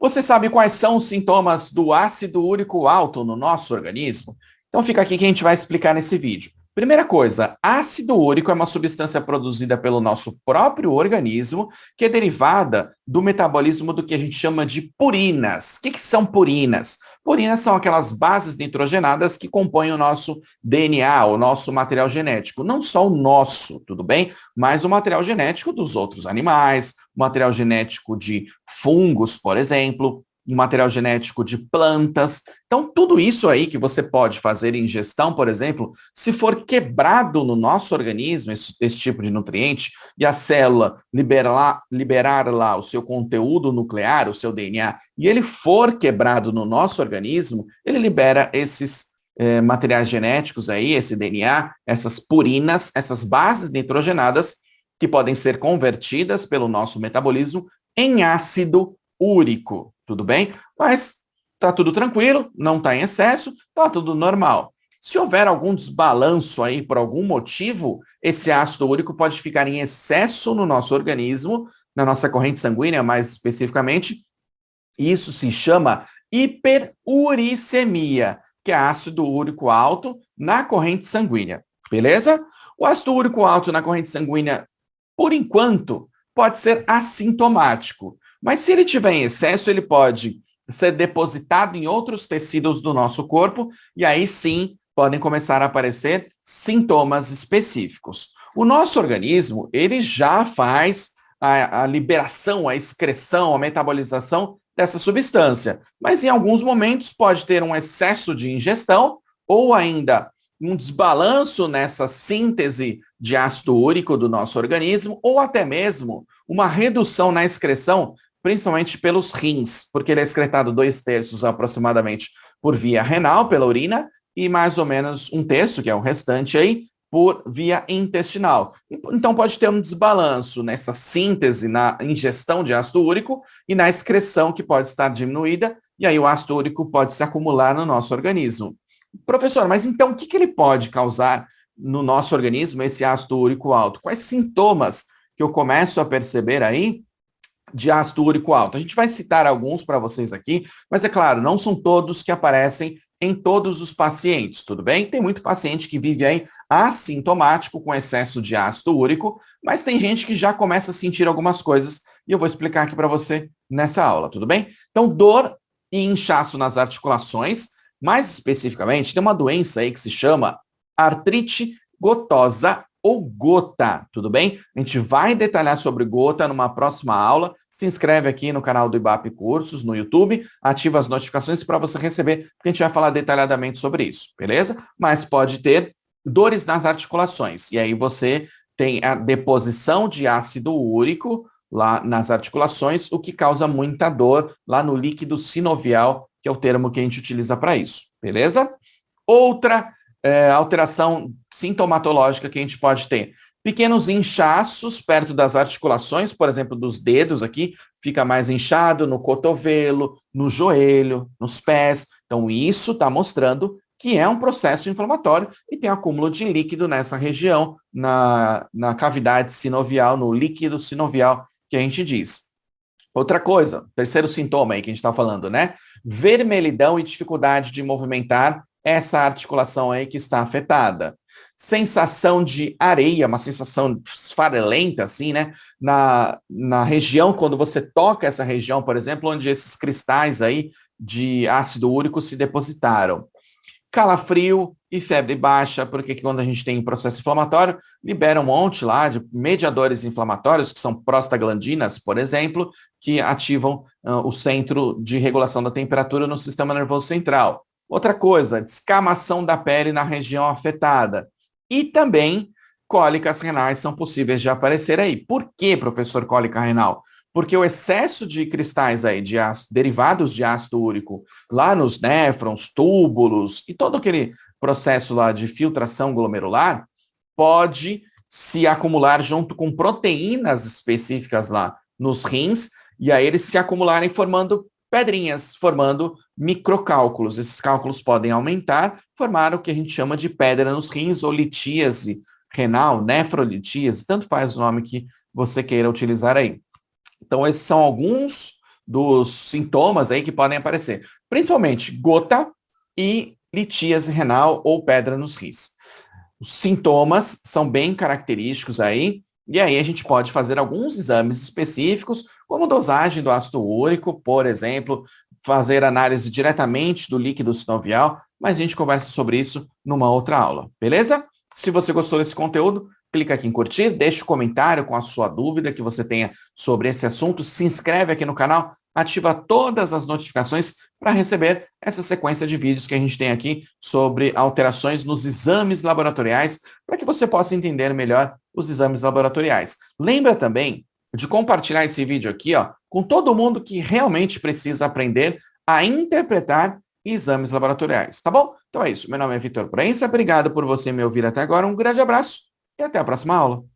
Você sabe quais são os sintomas do ácido úrico alto no nosso organismo? Então fica aqui que a gente vai explicar nesse vídeo. Primeira coisa, ácido úrico é uma substância produzida pelo nosso próprio organismo, que é derivada do metabolismo do que a gente chama de purinas. O que são purinas? Purinas são aquelas bases nitrogenadas que compõem o nosso DNA, o nosso material genético. Não só o nosso, tudo bem? Mas o material genético dos outros animais, o material genético de fungos, por exemplo, o material genético de plantas. Então, tudo isso aí que você pode fazer em ingestão, por exemplo, se for quebrado no nosso organismo, esse tipo de nutriente, e a célula liberar lá o seu conteúdo nuclear, o seu DNA, e ele for quebrado no nosso organismo, ele libera esses materiais genéticos aí, esse DNA, essas purinas, essas bases nitrogenadas, que podem ser convertidas pelo nosso metabolismo em ácido úrico, tudo bem? Mas tá tudo tranquilo, não está em excesso, tá tudo normal. Se houver algum desbalanço aí por algum motivo, esse ácido úrico pode ficar em excesso no nosso organismo, na nossa corrente sanguínea mais especificamente. Isso se chama hiperuricemia, que é ácido úrico alto na corrente sanguínea, beleza? O ácido úrico alto na corrente sanguínea, por enquanto, pode ser assintomático. Mas se ele tiver em excesso, ele pode ser depositado em outros tecidos do nosso corpo e aí sim podem começar a aparecer sintomas específicos. O nosso organismo, ele já faz a liberação, a excreção, a metabolização dessa substância, mas em alguns momentos pode ter um excesso de ingestão ou ainda um desbalanço nessa síntese de ácido úrico do nosso organismo ou até mesmo uma redução na excreção, principalmente pelos rins, porque ele é excretado 2/3 aproximadamente por via renal, pela urina, e mais ou menos 1/3, que é o restante aí, por via intestinal. Então pode ter um desbalanço nessa síntese, na ingestão de ácido úrico e na excreção, que pode estar diminuída, e aí o ácido úrico pode se acumular no nosso organismo. Professor, mas então o que ele pode causar no nosso organismo, esse ácido úrico alto? Quais sintomas que eu começo a perceber aí de ácido úrico alto? A gente vai citar alguns para vocês aqui, mas é claro, não são todos que aparecem em todos os pacientes, tudo bem? Tem muito paciente que vive aí assintomático com excesso de ácido úrico, mas tem gente que já começa a sentir algumas coisas e eu vou explicar aqui para você nessa aula, tudo bem? Então, dor e inchaço nas articulações, mais especificamente, tem uma doença aí que se chama artrite gotosa ou gota, tudo bem? A gente vai detalhar sobre gota numa próxima aula. Se inscreve aqui no canal do IBAP Cursos, no YouTube, ativa as notificações para você receber, porque a gente vai falar detalhadamente sobre isso, beleza? Mas pode ter dores nas articulações, e aí você tem a deposição de ácido úrico lá nas articulações, o que causa muita dor lá no líquido sinovial, que é o termo que a gente utiliza para isso, beleza? Outra alteração sintomatológica que a gente pode ter. Pequenos inchaços perto das articulações, por exemplo, dos dedos aqui, fica mais inchado no cotovelo, no joelho, nos pés. Então, isso está mostrando que é um processo inflamatório e tem acúmulo de líquido nessa região, na cavidade sinovial, no líquido sinovial, que a gente diz. Outra coisa, terceiro sintoma aí que a gente está falando, né? Vermelhidão e dificuldade de movimentar essa articulação aí que está afetada. Sensação de areia, uma sensação esfarelenta, assim, né? Na região, quando você toca essa região, por exemplo, onde esses cristais aí de ácido úrico se depositaram. Calafrio e febre baixa, porque quando a gente tem processo inflamatório, libera um monte lá de mediadores inflamatórios, que são prostaglandinas, por exemplo, que ativam o centro de regulação da temperatura no sistema nervoso central. Outra coisa, descamação da pele na região afetada. E também cólicas renais são possíveis de aparecer aí. Por que, professor, cólica renal? Porque o excesso de cristais aí de ácido, derivados de ácido úrico lá nos néfrons, túbulos e todo aquele processo lá de filtração glomerular pode se acumular junto com proteínas específicas lá nos rins e aí eles se acumularem formando pedrinhas, formando microcálculos. Esses cálculos podem aumentar, formar o que a gente chama de pedra nos rins ou litíase renal, nefrolitíase, tanto faz o nome que você queira utilizar aí. Então, esses são alguns dos sintomas aí que podem aparecer, principalmente gota e litíase renal ou pedra nos rins. Os sintomas são bem característicos aí, e aí a gente pode fazer alguns exames específicos, como dosagem do ácido úrico, por exemplo, fazer análise diretamente do líquido sinovial, mas a gente conversa sobre isso numa outra aula, beleza? Se você gostou desse conteúdo, clica aqui em curtir, deixa um comentário com a sua dúvida que você tenha sobre esse assunto, se inscreve aqui no canal, ativa todas as notificações para receber essa sequência de vídeos que a gente tem aqui sobre alterações nos exames laboratoriais, para que você possa entender melhor os exames laboratoriais. Lembra também de compartilhar esse vídeo aqui, ó, com todo mundo que realmente precisa aprender a interpretar exames laboratoriais, tá bom? Então é isso. Meu nome é Vitor Proença, obrigado por você me ouvir até agora, um grande abraço e até a próxima aula.